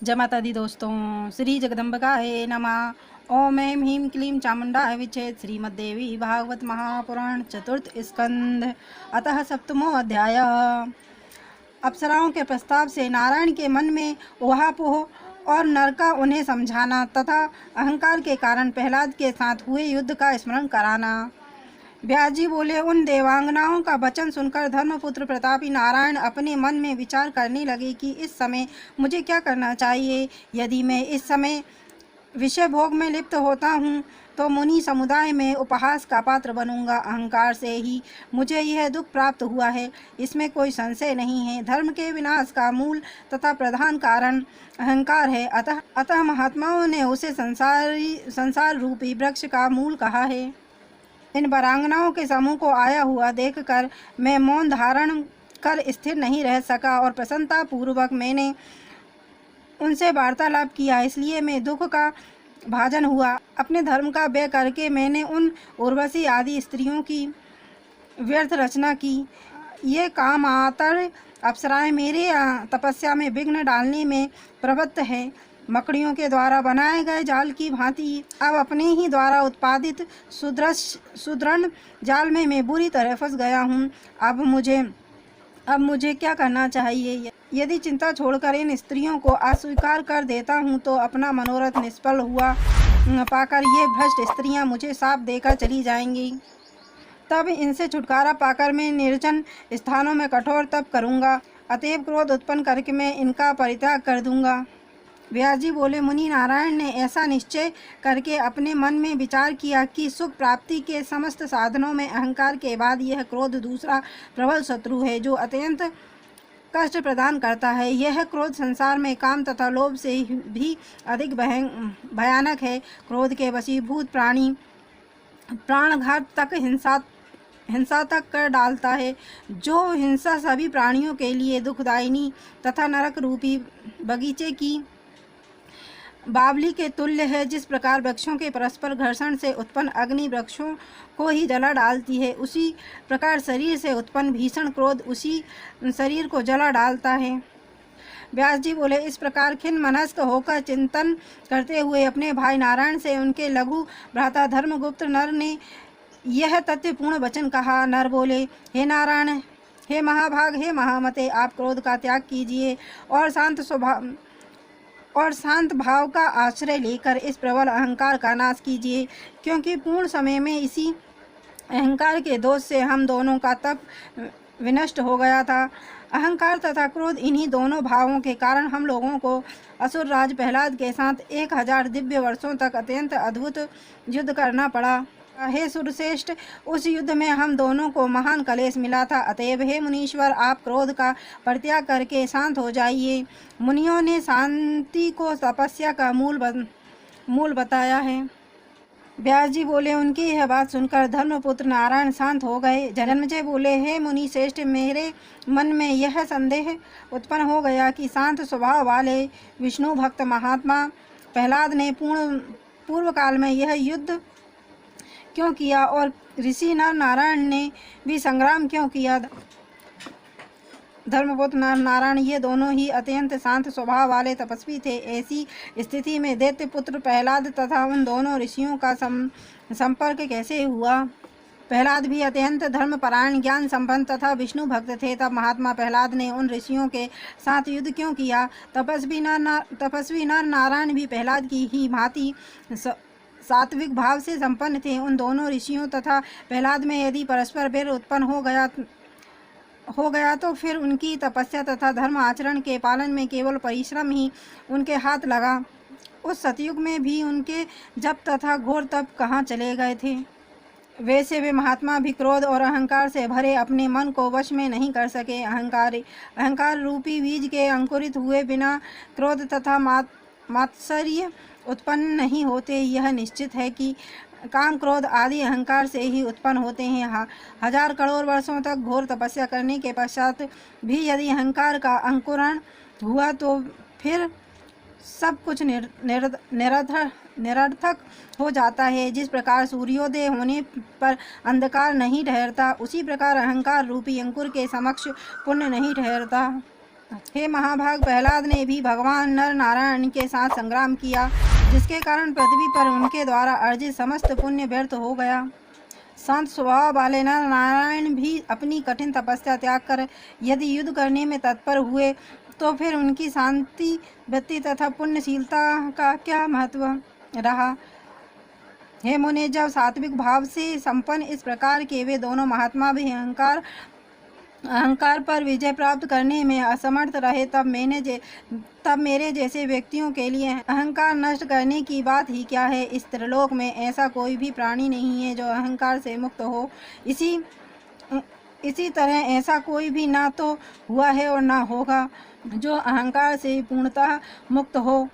जय माता दी दोस्तों। श्री जगदम्बिकाये नमः। ओम ऐं ह्रीं क्लीं चामुण्डाय विचेत। श्रीमद्देवी भागवत महापुराण चतुर्थ स्कंध अतः सप्तमो अध्याय। अप्सराओं के प्रस्ताव से नारायण के मन में ऊहापोह और नर का उन्हें समझाना तथा अहंकार के कारण प्रहलाद के साथ हुए युद्ध का स्मरण कराना। व्यास जी बोले, उन देवांगनाओं का वचन सुनकर धर्मपुत्र प्रतापी नारायण अपने मन में विचार करने लगे कि इस समय मुझे क्या करना चाहिए। यदि मैं इस समय विषय भोग में लिप्त होता हूँ तो मुनि समुदाय में उपहास का पात्र बनूंगा। अहंकार से ही मुझे यह दुख प्राप्त हुआ है, इसमें कोई संशय नहीं है। धर्म के विनाश का मूल तथा प्रधान कारण अहंकार है। अतः महात्माओं ने उसे संसार रूपी वृक्ष का मूल कहा है। इन वरांगनाओं के समूह को आया हुआ देखकर मैं मौन धारण कर स्थिर नहीं रह सका और प्रसन्नता पूर्वक मैंने उनसे वार्तालाप किया। इसलिए मैं दुख का भाजन हुआ। अपने धर्म का व्यय करके मैंने उन उर्वशी आदि स्त्रियों की व्यर्थ रचना की। ये कामातर अप्सराएं मेरे तपस्या में विघ्न डालने में प्रवृत्त है। मकड़ियों के द्वारा बनाए गए जाल की भांति अब अपने ही द्वारा उत्पादित सुदृढ़ जाल में मैं बुरी तरह फंस गया हूँ। अब मुझे क्या करना चाहिए। यदि चिंता छोड़कर इन स्त्रियों को अस्वीकार कर देता हूँ तो अपना मनोरथ निष्फल हुआ पाकर ये भ्रष्ट स्त्रियाँ मुझे शाप देकर चली जाएंगी। तब इनसे छुटकारा पाकर मैं निर्जन स्थानों में कठोर तप करूँगा। अतएव क्रोध उत्पन्न करके मैं इनका परित्याग कर दूँगा। व्यास जी बोले, मुनि नारायण ने ऐसा निश्चय करके अपने मन में विचार किया कि सुख प्राप्ति के समस्त साधनों में अहंकार के बाद यह क्रोध दूसरा प्रबल शत्रु है जो अत्यंत कष्ट प्रदान करता है। यह क्रोध संसार में काम तथा लोभ से भी अधिक भयानक है। क्रोध के वशीभूत प्राणी प्राणघात तक हिंसा तक कर डालता है। जो हिंसा सभी प्राणियों के लिए दुखदायिनी तथा नरक रूपी बगीचे की बावली के तुल्य है। जिस प्रकार वृक्षों के परस्पर घर्षण से उत्पन्न अग्नि वृक्षों को ही जला डालती है, उसी प्रकार शरीर से उत्पन्न भीषण क्रोध उसी शरीर को जला डालता है। व्यास जी बोले, इस प्रकार खिन्न मनस्क होकर चिंतन करते हुए अपने भाई नारायण से उनके लघु भ्राता धर्मगुप्त नर ने यह तथ्यपूर्ण वचन कहा। नर बोले, हे नारायण, हे महाभाग, हे महामते, आप क्रोध का त्याग कीजिए और शांत भाव का आश्रय लेकर इस प्रबल अहंकार का नाश कीजिए, क्योंकि पूर्ण समय में इसी अहंकार के दोष से हम दोनों का तप विनष्ट हो गया था। अहंकार तथा क्रोध इन्हीं दोनों भावों के कारण हम लोगों को असुर राज प्रहलाद के साथ 1000 दिव्य वर्षों तक अत्यंत अद्भुत युद्ध करना पड़ा। हे सुरश्रेष्ठ, उस युद्ध में हम दोनों को महान कलेश मिला था। अतएव हे मुनीश्वर, आप क्रोध का परित्याग करके शांत हो जाइए। मुनियों ने शांति को तपस्या का मूल बताया है। व्यास जी बोले, उनकी यह बात सुनकर धर्मपुत्र नारायण शांत हो गए। जन्मेजय बोले, हे मुनि श्रेष्ठ, मेरे मन में यह संदेह उत्पन्न हो गया कि शांत स्वभाव वाले विष्णु भक्त महात्मा प्रहलाद ने पूर्व काल में यह युद्ध क्यों किया और ऋषि नर नारायण ने भी संग्राम क्यों किया। धर्मपुत्र नारायण ये दोनों ही अत्यंत शांत स्वभाव वाले तपस्वी थे। ऐसी स्थिति में दैत्य पुत्र प्रहलाद तथा उन दोनों ऋषियों का संपर्क कैसे हुआ। प्रहलाद भी अत्यंत धर्मपरायण, ज्ञान संपन्न तथा विष्णु भक्त थे। तब महात्मा प्रहलाद ने उन ऋषियों के साथ युद्ध क्यों किया। तपस्वी नर नारायण भी प्रहलाद की ही भांति सात्विक भाव से संपन्न थे। उन दोनों ऋषियों तथा प्रहलाद में यदि परस्पर वैर उत्पन्न हो गया तो फिर उनकी तपस्या तथा धर्म आचरण के पालन में केवल परिश्रम ही उनके हाथ लगा। उस सतयुग में भी उनके जप तथा घोर तप कहाँ चले गए थे। वैसे वे महात्मा भी क्रोध और अहंकार से भरे अपने मन को वश में नहीं कर सके। अहंकार रूपी बीज के अंकुरित हुए बिना क्रोध तथा मात्सर्य उत्पन्न नहीं होते। यह निश्चित है कि काम क्रोध आदि अहंकार से ही उत्पन्न होते हैं। 1000 करोड़ वर्षों तक घोर तपस्या करने के पश्चात भी यदि अहंकार का अंकुरण हुआ तो फिर सब कुछ निरर्थक हो जाता है। जिस प्रकार सूर्योदय होने पर अंधकार नहीं ठहरता, उसी प्रकार अहंकार रूपी अंकुर के समक्ष पुण्य नहीं ठहरता। हे महाभाग, प्रहलाद ने भी भगवान नर नारायण के साथ संग्राम किया, जिसके कारण पृथ्वी पर उनके द्वारा अर्जित समस्त पुण्य व्यर्थ हो गया। शांत स्वभाव वाले नर नारायण भी अपनी कठिन तपस्या त्याग कर यदि युद्ध करने में तत्पर हुए तो फिर उनकी शांति वृत्ति तथा पुण्यशीलता का क्या महत्व रहा। हे मुने, जब सात्विक भाव से संपन्न इस प्रकार के वे दोनों महात्मा भी अहंकार पर विजय प्राप्त करने में असमर्थ रहे, तब मेरे जैसे व्यक्तियों के लिए अहंकार नष्ट करने की बात ही क्या है। इस त्रिलोक में ऐसा कोई भी प्राणी नहीं है जो अहंकार से मुक्त हो। इसी तरह ऐसा कोई भी ना तो हुआ है और ना होगा जो अहंकार से पूर्णतः मुक्त हो।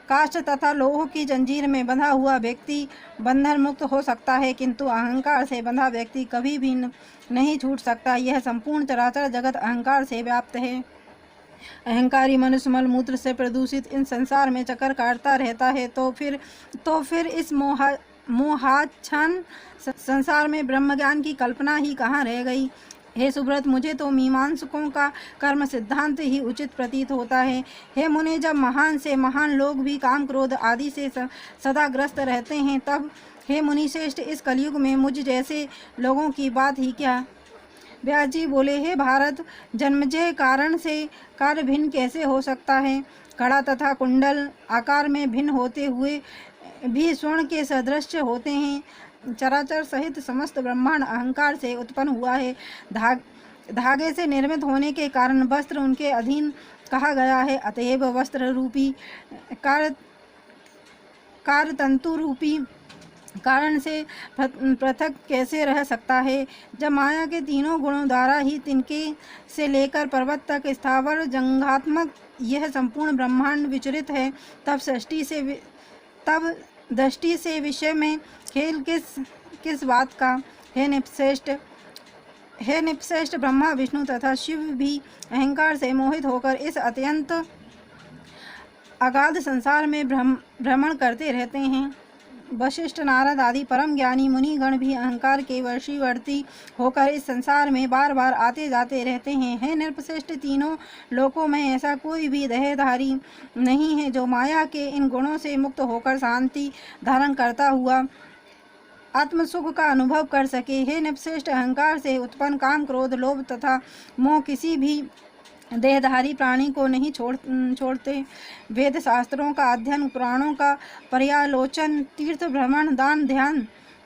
काष्ठ तथा लोह की जंजीर में बंधा हुआ व्यक्ति बंधन मुक्त हो सकता है, किंतु अहंकार से बंधा व्यक्ति कभी भी नहीं छूट सकता। यह संपूर्ण चराचर जगत अहंकार से व्याप्त है। अहंकारी मनुष्य मल मूत्र से प्रदूषित इन संसार में चक्कर काटता रहता है, तो फिर इस मोहाच्छन्न संसार में ब्रह्म ज्ञान की कल्पना ही कहाँ रह गई। हे सुब्रत, मुझे तो मीमांसकों का कर्म सिद्धांत ही उचित प्रतीत होता है। हे मुने, जब महान से महान लोग भी काम क्रोध आदि से सदा ग्रस्त रहते हैं, तब हे मुनि श्रेष्ठ, इस कलयुग में मुझ जैसे लोगों की बात ही क्या। व्यास जी बोले, हे भारत, जन्मजय कारण से कार्य भिन्न कैसे हो सकता है। कड़ा तथा कुंडल आकार में भिन्न होते हुए भी स्वर्ण के सदृश होते हैं। चराचर सहित समस्त ब्रह्मांड अहंकार से उत्पन्न हुआ है। धागे से निर्मित होने के कारण वस्त्र उनके अधीन कहा गया है। अतएव वस्त्र रूपी कार्यतंतु रूपी कारण से पृथक कैसे रह सकता है। जब माया के तीनों गुणों द्वारा ही तिनके से लेकर पर्वत तक स्थावर जंगात्मक यह संपूर्ण ब्रह्मांड विचरित है, तब दृष्टि से विषय में खेल किस बात का। हे निपश्रेष्ठ, ब्रह्मा विष्णु तथा शिव भी अहंकार से मोहित होकर इस अत्यंत अगाध संसार में भ्रमण करते रहते हैं। वशिष्ठ, नारद आदि परम ज्ञानी मुनिगण भी अहंकार के वशीवर्ती होकर इस संसार में बार बार आते जाते रहते हैं। हे नृपश्रेष्ठ, तीनों लोकों में ऐसा कोई भी देहधारी नहीं है जो माया के इन गुणों से मुक्त होकर शांति धारण करता हुआ आत्मसुख का अनुभव कर सके। हे नृपश्रेष्ठ, अहंकार से उत्पन्न काम क्रोध लोभ तथा मोह किसी भी देहधारी प्राणी को नहीं छोड़ते। वेद शास्त्रों का अध्ययन, पुराणों का पर्यालोचन, तीर्थ भ्रमण, दान ध्यान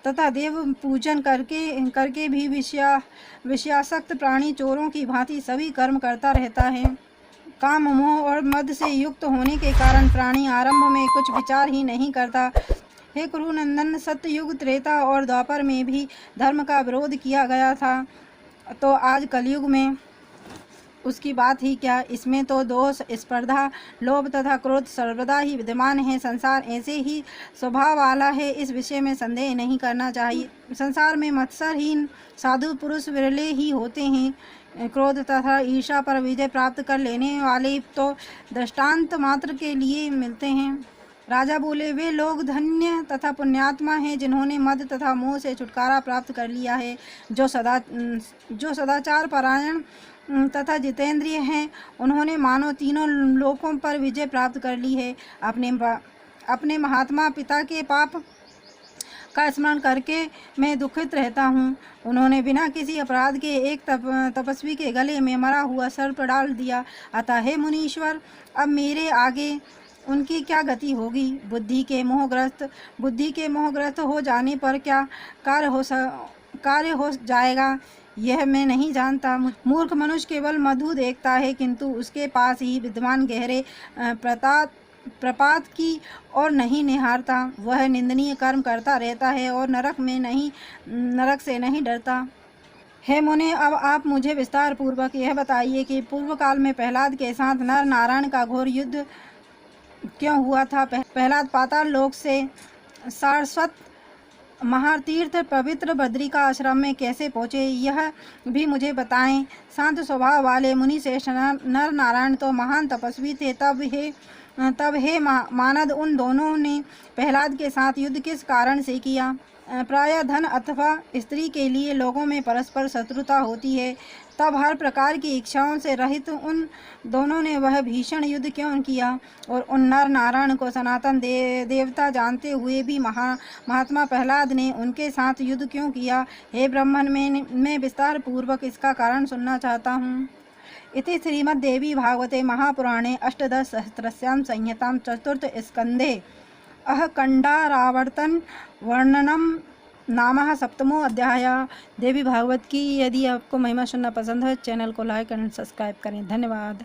तथा देव पूजन करके भी विषयासक्त प्राणी चोरों की भांति सभी कर्म करता रहता है। काम मोह और मद से युक्त होने के कारण प्राणी आरंभ में कुछ विचार ही नहीं करता। हे कुरुनंदन, सत्ययुग, त्रेता और द्वापर में भी धर्म का विरोध किया गया था, तो आज कलयुग में उसकी बात ही क्या। इसमें तो दोष, स्पर्धा, लोभ तथा क्रोध सर्वदा ही विद्यमान है। संसार ऐसे ही स्वभाव वाला है, इस विषय में संदेह नहीं करना चाहिए। संसार में मत्सरहीन साधु पुरुष विरले ही होते हैं। क्रोध तथा ईर्षा पर विजय प्राप्त कर लेने वाले तो दृष्टांत मात्र के लिए मिलते हैं। राजा बोले, वे लोग धन्य तथा पुण्यात्मा हैं जिन्होंने मद तथा मोह से छुटकारा प्राप्त कर लिया है। जो सदाचार परायण तथा जितेंद्रिय हैं, उन्होंने मानो तीनों लोकों पर विजय प्राप्त कर ली है। अपने महात्मा पिता के पाप का स्मरण करके मैं दुखित रहता हूँ। उन्होंने बिना किसी अपराध के एक तपस्वी के गले में मरा हुआ सर्प डाल दिया। अतः हे मुनीश्वर, अब मेरे आगे उनकी क्या गति होगी। बुद्धि के मोहग्रस्त हो जाने पर क्या कार्य हो जाएगा, यह मैं नहीं जानता। मूर्ख मनुष्य केवल मधु देखता है, किंतु उसके पास ही विद्यमान गहरे प्रपात की और नहीं निहारता। वह निंदनीय कर्म करता रहता है और नरक से नहीं डरता। हे मुने, अब आप मुझे विस्तार पूर्वक यह बताइए कि पूर्व काल में प्रहलाद के साथ नर नारायण का घोर युद्ध क्यों हुआ था। प्रहलाद पाताल लोक से सारस्वत महातीर्थ पवित्र बद्रिका आश्रम में कैसे पहुँचे, यह भी मुझे बताएं। शांत स्वभाव वाले मुनि श्रेष्ठ नर नारायण तो महान तपस्वी थे। तब हे मानद, उन दोनों ने प्रहलाद के साथ युद्ध किस कारण से किया। प्रायः धन अथवा स्त्री के लिए लोगों में परस्पर शत्रुता होती है। तब हर प्रकार की इच्छाओं से रहित उन दोनों ने वह भीषण युद्ध क्यों किया, और उन नर नारायण को सनातन देवता जानते हुए भी महात्मा प्रहलाद ने उनके साथ युद्ध क्यों किया? हे ब्राह्मण, मैं विस्तार पूर्वक इसका कारण सुनना चाहता हूँ। इति श्रीमद्देवी भागवते महापुराणे अष्टादशसहस्रस्यां संहितां चतुर्थस्कन्धे अहकण्डारावर्तन वर्णनम नामः सप्तमो अध्याय। देवी भागवत की यदि आपको महिमा सुनना पसंद है, चैनल को लाइक एंड सब्सक्राइब करें। धन्यवाद।